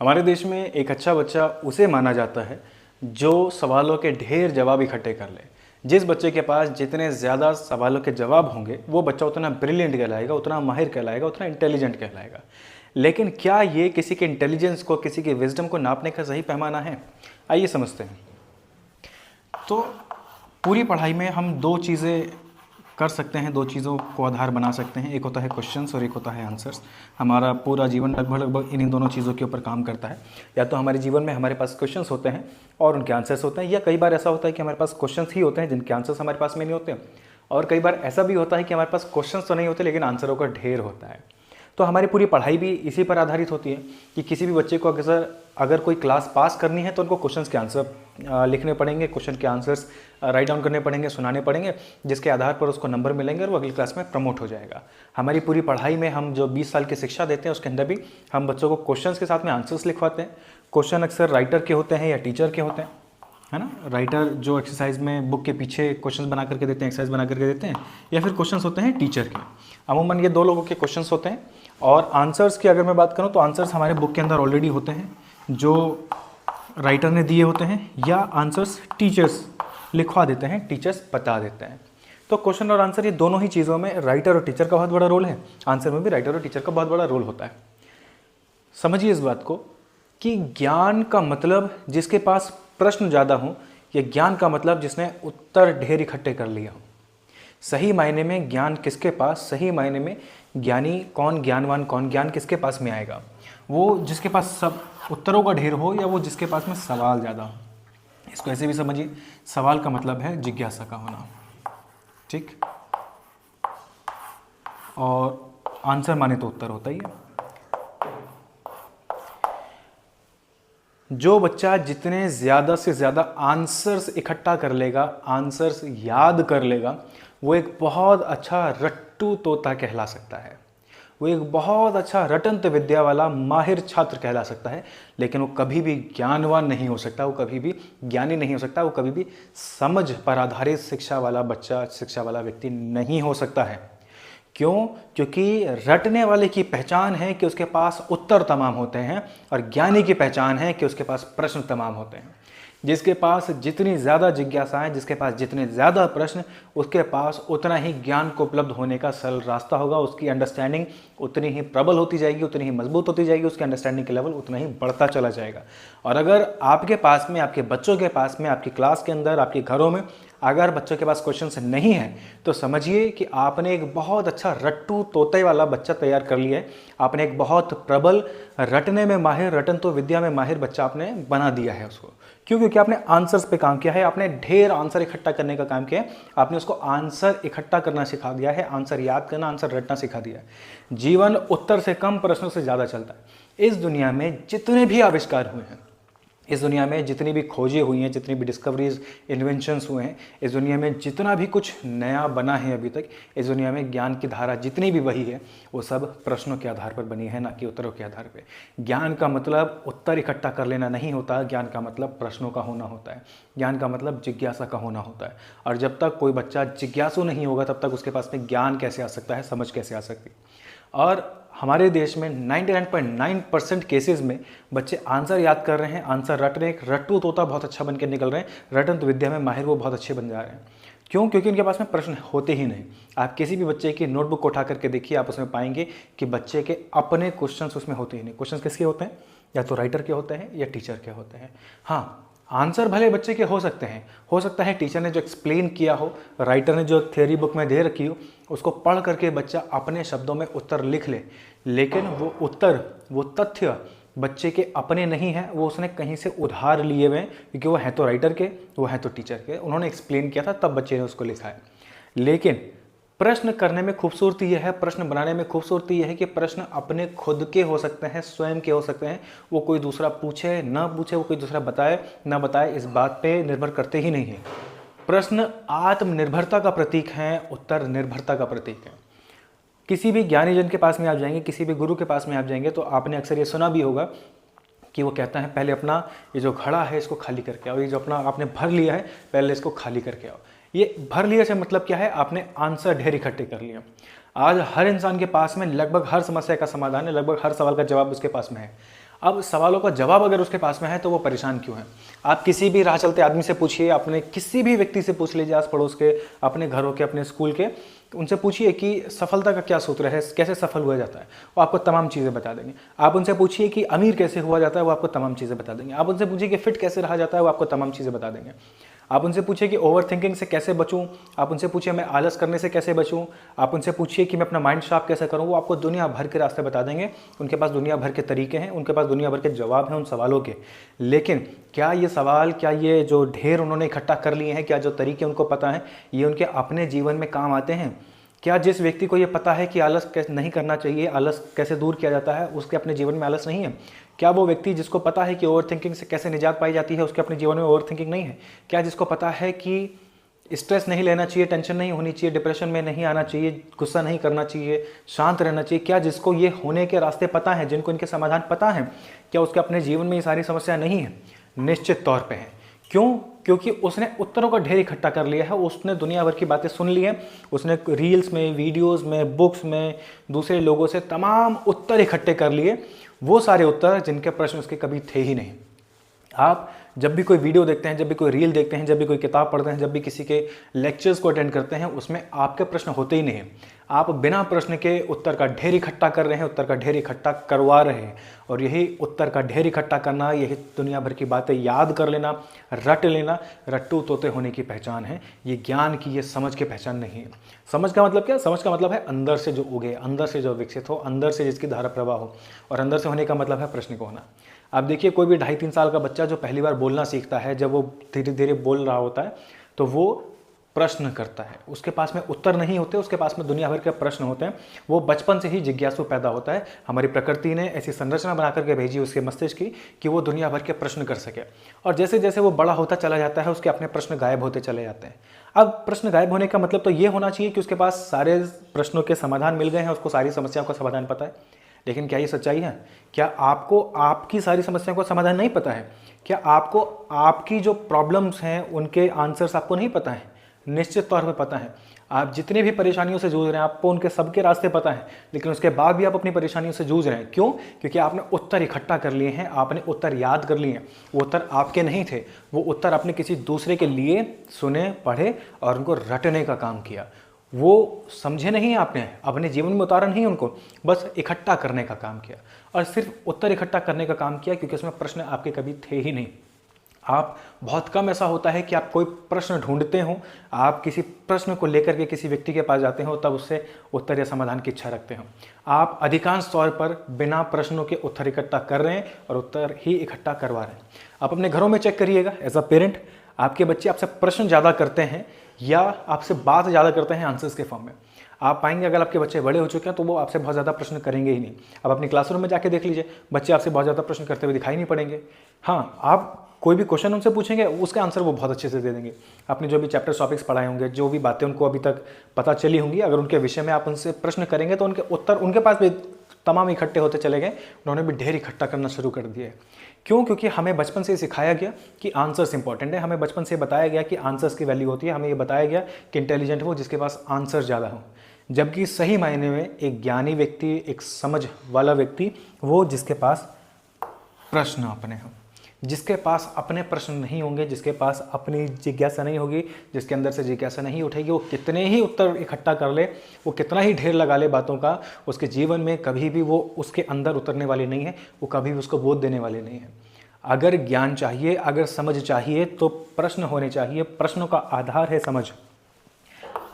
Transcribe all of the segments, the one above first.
हमारे देश में एक अच्छा बच्चा उसे माना जाता है जो सवालों के ढेर जवाब इकट्ठे कर ले। जिस बच्चे के पास जितने ज़्यादा सवालों के जवाब होंगे वो बच्चा उतना ब्रिलियंट कहलाएगा, उतना माहिर कहलाएगा, उतना इंटेलिजेंट कहलाएगा। लेकिन क्या ये किसी के इंटेलिजेंस को, किसी के विजडम को नापने का सही पैमाना है? आइए समझते हैं। तो पूरी पढ़ाई में हम दो चीज़ें कर सकते हैं, दो चीज़ों को आधार बना सकते हैं। एक होता है क्वेश्चंस और एक होता है आंसर्स। हमारा पूरा जीवन लगभग इन्हीं दोनों चीज़ों के ऊपर काम करता है। या तो हमारे जीवन में हमारे पास क्वेश्चंस होते हैं और उनके आंसर्स होते हैं, या कई बार ऐसा होता है कि हमारे पास क्वेश्चंस ही होते हैं जिनके आंसर्स हमारे पास में नहीं होते। और कई बार ऐसा भी होता है कि हमारे पास क्वेश्चंस तो नहीं होते लेकिन आंसरों का ढेर होता है। तो हमारी पूरी पढ़ाई भी इसी पर आधारित होती है कि किसी भी बच्चे को अगर कोई क्लास पास करनी है तो उनको क्वेश्चंस के आंसर लिखने पड़ेंगे, क्वेश्चन के आंसर्स राइट डाउन करने पड़ेंगे, सुनाने पड़ेंगे, जिसके आधार पर उसको नंबर मिलेंगे और वो अगली क्लास में प्रमोट हो जाएगा। हमारी पूरी पढ़ाई में हम जो 20 साल की शिक्षा देते हैं उसके अंदर भी हम बच्चों को क्वेश्चंस के साथ में आंसर्स लिखवाते हैं। क्वेश्चन अक्सर राइटर के होते हैं या टीचर के होते हैं, है ना। राइटर जो एक्सरसाइज में बुक के पीछे क्वेश्चन बना करके देते हैं, एक्सरसाइज बना करके देते हैं, या फिर क्वेश्चंस होते हैं टीचर के। अमूमन ये दो लोगों के क्वेश्चंस होते हैं। और आंसर्स की अगर मैं बात करूं तो आंसर्स हमारे बुक के अंदर ऑलरेडी होते हैं जो राइटर ने दिए होते हैं, या आंसर्स टीचर्स लिखवा देते हैं, टीचर्स बता देते हैं। तो क्वेश्चन और आंसर ये दोनों ही चीज़ों में राइटर और टीचर का बहुत बड़ा रोल है। आंसर में भी राइटर और टीचर का बहुत बड़ा रोल होता है। समझिए इस बात को कि ज्ञान का मतलब जिसके पास प्रश्न ज़्यादा हो, या ज्ञान का मतलब जिसने उत्तर ढेर इकट्ठे कर लिया हो। सही मायने में ज्ञान किसके पास, सही मायने में ज्ञानी कौन, ज्ञानवान कौन, ज्ञान किसके पास में आएगा? वो जिसके पास सब उत्तरों का ढेर हो, या वो जिसके पास में सवाल ज़्यादा हो। इसको ऐसे भी समझिए, सवाल का मतलब है जिज्ञासा का होना, ठीक, और आंसर माने तो उत्तर होता ही है। जो बच्चा जितने ज़्यादा से ज़्यादा आंसर्स इकट्ठा कर लेगा, आंसर्स याद कर लेगा, वो एक बहुत अच्छा रट्टू तोता कहला सकता है। वो एक बहुत अच्छा रटंत विद्या वाला माहिर छात्र कहला सकता है। लेकिन वो कभी भी ज्ञानवान नहीं हो सकता, वो कभी भी ज्ञानी नहीं हो सकता, वो कभी भी समझ पर आधारित शिक्षा वाला बच्चा, शिक्षा वाला व्यक्ति नहीं हो सकता है। क्यों? क्योंकि रटने वाले की पहचान है कि उसके पास उत्तर तमाम होते हैं, और ज्ञानी की पहचान है कि उसके पास प्रश्न तमाम होते हैं। जिसके पास जितनी ज़्यादा जिज्ञासाएं, जिसके पास जितने ज़्यादा प्रश्न, उसके पास उतना ही ज्ञान को उपलब्ध होने का सरल रास्ता होगा। उसकी अंडरस्टैंडिंग उतनी ही प्रबल होती जाएगी, उतनी ही मजबूत होती जाएगी, उसकी अंडरस्टैंडिंग के लेवल उतना ही बढ़ता चला जाएगा। और अगर आपके पास में, आपके बच्चों के पास में, आपकी क्लास के अंदर, आपके घरों में अगर बच्चों के पास क्वेश्चंस नहीं है, तो समझिए कि आपने एक बहुत अच्छा रट्टू तोते वाला बच्चा तैयार कर लिया है। आपने एक बहुत प्रबल, रटने में माहिर, रटन तो विद्या में माहिर बच्चा आपने बना दिया है उसको। क्यों? क्योंकि आपने आंसर्स पे काम किया है, आपने ढेर आंसर इकट्ठा करने का काम किया है, आपने उसको आंसर इकट्ठा करना सिखा दिया है, आंसर याद करना, आंसर रटना सिखा दिया है। जीवन उत्तर से कम, प्रश्नों से ज़्यादा चलता है। इस दुनिया में जितने भी आविष्कार हुए हैं, इस दुनिया में जितनी भी खोजें हुई हैं, जितनी भी डिस्कवरीज, इन्वेंशंस हुए हैं, इस दुनिया में जितना भी कुछ नया बना है अभी तक, इस दुनिया में ज्ञान की धारा जितनी भी बही है, वो सब प्रश्नों के आधार पर बनी है, ना कि उत्तरों के आधार पर। ज्ञान का मतलब उत्तर इकट्ठा कर लेना नहीं होता, ज्ञान का मतलब प्रश्नों का होना होता है, ज्ञान का मतलब जिज्ञासा का होना होता है। और जब तक कोई बच्चा जिज्ञासु नहीं होगा, तब तक उसके पास में ज्ञान कैसे आ सकता है, समझ कैसे आ सकती है। और हमारे देश में 99.9% केसेस में बच्चे आंसर याद कर रहे हैं, आंसर रट रहे हैं, रट्टू तोता बहुत अच्छा बन के निकल रहे हैं, रटंत विद्या में माहिर वो बहुत अच्छे बन जा रहे हैं। क्यों? क्योंकि उनके पास में प्रश्न होते ही नहीं। आप किसी भी बच्चे की नोटबुक को उठा करके देखिए, आप उसमें पाएंगे कि बच्चे के अपने क्वेश्चंस उसमें होते ही नहीं। क्वेश्चंस किसके होते हैं? या तो राइटर के होते हैं या टीचर के होते हैं। हाँ, आंसर भले बच्चे के हो सकते हैं, हो सकता है टीचर ने जो एक्सप्लेन किया हो, राइटर ने जो थ्योरी बुक में दे रखी हो, उसको पढ़ करके बच्चा अपने शब्दों में उत्तर लिख ले, लेकिन वो उत्तर, वो तथ्य बच्चे के अपने नहीं है, वो उसने कहीं से उधार लिए हुए हैं, क्योंकि वो हैं तो राइटर के, वो हैं तो टीचर के, उन्होंने एक्सप्लेन किया था तब बच्चे ने उसको लिखा है। लेकिन प्रश्न करने में खूबसूरती यह है, प्रश्न बनाने में खूबसूरती यह है कि प्रश्न अपने खुद के हो सकते हैं, स्वयं के हो सकते हैं। वो कोई दूसरा पूछे ना पूछे, वो कोई दूसरा बताए ना बताए, इस बात पे निर्भर करते ही नहीं है। प्रश्न आत्मनिर्भरता का प्रतीक है, उत्तर निर्भरता का प्रतीक है। किसी भी ज्ञानी जन के पास में आप जाएंगे, किसी भी गुरु के पास में आप जाएंगे, तो आपने अक्सर ये सुना भी होगा कि वो कहता है पहले अपना ये जो घड़ा है इसको खाली करके आओ, ये जो अपना आपने भर लिया है पहले इसको खाली करके आओ। ये भर लिया से मतलब क्या है? आपने आंसर ढेर इकट्ठे कर लिया। आज हर इंसान के पास में लगभग हर समस्या का समाधान है, लगभग हर सवाल का जवाब उसके पास में है। अब सवालों का जवाब अगर उसके पास में है तो वो परेशान क्यों है? आप किसी भी राह चलते आदमी से पूछिए, अपने किसी भी व्यक्ति से पूछ लीजिए, आस पड़ोस के, अपने घरों के, अपने स्कूल के, उनसे पूछिए कि सफलता का क्या सूत्र है, कैसे सफल हुआ जाता है, वो आपको तमाम चीज़ें बता देंगे। आप उनसे पूछिए कि अमीर कैसे हुआ जाता है, वो आपको तमाम चीज़ें बता देंगे। आप उनसे पूछिए कि फिट कैसे रहा जाता है, वो आपको तमाम चीज़ें बता देंगे। आप उनसे पूछिए कि ओवर थिंकिंग से कैसे बचूं, आप उनसे पूछिए मैं आलस करने से कैसे बचूं, आप उनसे पूछिए कि मैं अपना माइंड शार्प कैसे करूं, वो आपको दुनिया भर के रास्ते बता देंगे। उनके पास दुनिया भर के तरीके हैं, उनके पास दुनिया भर के जवाब हैं उन सवालों के। लेकिन क्या ये सवाल, क्या ये जो ढेर उन्होंने इकट्ठा कर लिए हैं, क्या जो तरीके उनको पता है, ये उनके अपने जीवन में काम आते हैं? क्या जिस व्यक्ति को ये पता है कि आलस कैसे नहीं करना चाहिए, आलस कैसे दूर किया जाता है, उसके अपने जीवन में आलस नहीं है? क्या वो व्यक्ति जिसको पता है कि ओवर थिंकिंग से कैसे निजात पाई जाती है, उसके अपने जीवन में ओवर थिंकिंग नहीं है? क्या जिसको पता है कि स्ट्रेस नहीं लेना चाहिए, टेंशन नहीं होनी चाहिए, डिप्रेशन में नहीं आना चाहिए, गुस्सा नहीं करना चाहिए, शांत रहना चाहिए, क्या जिसको ये होने के रास्ते पता हैं, जिनको इनके समाधान पता हैं, क्या उसके अपने जीवन में ये सारी समस्या नहीं है? निश्चित तौर पे है। क्यों? क्योंकि उसने उत्तरों का ढेर इकट्ठा कर लिया है, उसने दुनिया भर की बातें सुन ली हैं, उसने रील्स में, वीडियोस में, बुक्स में, दूसरे लोगों से तमाम उत्तर इकट्ठे कर लिए, वो सारे उत्तर जिनके प्रश्न उसके कभी थे ही नहीं। आप जब भी कोई वीडियो देखते हैं, जब भी कोई रील देखते हैं, जब भी कोई किताब पढ़ते हैं, जब भी किसी के लेक्चर्स को अटेंड करते हैं, उसमें आपके प्रश्न होते ही नहीं हैं। आप बिना प्रश्न के उत्तर का ढेर इकट्ठा कर रहे हैं, उत्तर का ढेर इकट्ठा करवा रहे हैं। और यही उत्तर का ढेर इकट्ठा करना, यही दुनिया भर की बातें याद कर लेना, रट लेना, रट्टू तोते होने की पहचान है। ये ज्ञान की, ये समझ की पहचान नहीं है। समझ का मतलब क्या? समझ का मतलब है अंदर से जो उगे, अंदर से जो विकसित हो, अंदर से जिसकी धारा प्रवाह हो। और अंदर से होने का मतलब है प्रश्न को होना। आप देखिए, कोई भी 2.5-3 साल का बच्चा जो पहली बार बोलना सीखता है, जब वो धीरे धीरे बोल रहा होता है तो वो प्रश्न करता है। उसके पास में उत्तर नहीं होते, उसके पास में दुनिया भर के प्रश्न होते हैं। वो बचपन से ही जिज्ञासु पैदा होता है। हमारी प्रकृति ने ऐसी संरचना बना करके भेजी उसके मस्तिष्क की कि वो दुनिया भर के प्रश्न कर सके। और जैसे जैसे वो बड़ा होता चला जाता है, उसके अपने प्रश्न गायब होते चले जाते हैं। अब प्रश्न गायब होने का मतलब तो ये होना चाहिए कि उसके पास सारे प्रश्नों के समाधान मिल गए हैं, उसको सारी समस्याओं का समाधान पता है। लेकिन क्या ये सच्चाई है? क्या आपको आपकी सारी समस्याओं का समाधान नहीं पता है? क्या आपको आपकी जो प्रॉब्लम्स हैं उनके आंसर्स आपको नहीं पता है? निश्चित तौर पे पता है। आप जितनी भी परेशानियों से जूझ रहे हैं, आपको उनके सबके रास्ते पता है, लेकिन उसके बाद भी आप अपनी परेशानियों से जूझ रहे हैं। क्यों? क्योंकि आपने उत्तर इकट्ठा कर लिए हैं, आपने उत्तर याद कर लिए हैं। वो उत्तर आपके नहीं थे, वो उत्तर आपने किसी दूसरे के लिए सुने, पढ़े और उनको रटने का काम किया। वो समझे नहीं आपने, अपने जीवन में उतारा नहीं उनको, बस इकट्ठा करने का काम किया। और सिर्फ उत्तर इकट्ठा करने का काम किया क्योंकि उसमें प्रश्न आपके कभी थे ही नहीं। आप बहुत कम ऐसा होता है कि आप कोई प्रश्न ढूंढते हो, आप किसी प्रश्न को लेकर के किसी व्यक्ति के पास जाते हो तब उससे उत्तर या समाधान की इच्छा रखते हो। आप अधिकांश तौर पर बिना प्रश्नों के उत्तर इकट्ठा कर रहे हैं और उत्तर ही इकट्ठा करवा रहे हैं। आप अपने घरों में चेक करिएगा, एज अ पेरेंट, आपके बच्चे आपसे प्रश्न ज़्यादा करते हैं या आपसे बात ज़्यादा करते हैं आंसर्स के फॉर्म में। आप पाएंगे अगर आपके बच्चे बड़े हो चुके हैं तो वो आपसे बहुत ज़्यादा प्रश्न करेंगे ही नहीं। आप अपनी क्लासरूम में जाके देख लीजिए, बच्चे आपसे बहुत ज़्यादा प्रश्न करते हुए दिखाई नहीं पड़ेंगे। हाँ, आप कोई भी क्वेश्चन उनसे पूछेंगे, उसका आंसर वो बहुत अच्छे से दे देंगे। आपने जो भी चैप्टर टॉपिक्स पढ़ाए होंगे, जो भी बातें उनको अभी तक पता चली होंगी, अगर उनके विषय में आप उनसे प्रश्न करेंगे तो उनके उत्तर उनके पास भी तमाम इकट्ठे होते चले गए। उन्होंने भी ढेर इकट्ठा करना शुरू कर दिया है। क्यों? क्योंकि हमें बचपन से सिखाया गया कि आंसर्स इंपॉर्टेंट है। हमें बचपन से बताया गया कि आंसर्स की वैल्यू होती है। हमें ये बताया गया कि इंटेलिजेंट वो जिसके पास आंसर ज़्यादा हो, जबकि सही मायने में एक ज्ञानी व्यक्ति, एक समझ वाला व्यक्ति, वो जिसके पास प्रश्न अपने हों, जिसके पास अपने प्रश्न नहीं होंगे, जिसके पास अपनी जिज्ञासा नहीं होगी, जिसके अंदर से जिज्ञासा नहीं उठेगी, वो कितने ही उत्तर इकट्ठा कर ले, वो कितना ही ढेर लगा ले बातों का, उसके जीवन में कभी भी वो उसके अंदर उतरने वाली नहीं है, वो कभी भी उसको बोध देने वाली नहीं है। अगर ज्ञान चाहिए, अगर समझ चाहिए तो प्रश्न होने चाहिए। प्रश्नों का आधार है समझ।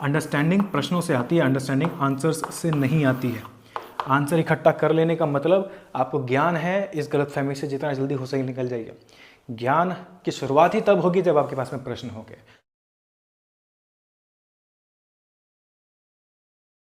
अंडरस्टैंडिंग प्रश्नों से आती है, अंडरस्टैंडिंग आंसर्स से नहीं आती है। आंसर इकट्ठा कर लेने का मतलब आपको ज्ञान है, इस गलतफहमी से जितना जल्दी हो सके निकल जाइए। ज्ञान की शुरुआत ही तब होगी जब आपके पास में प्रश्न होंगे।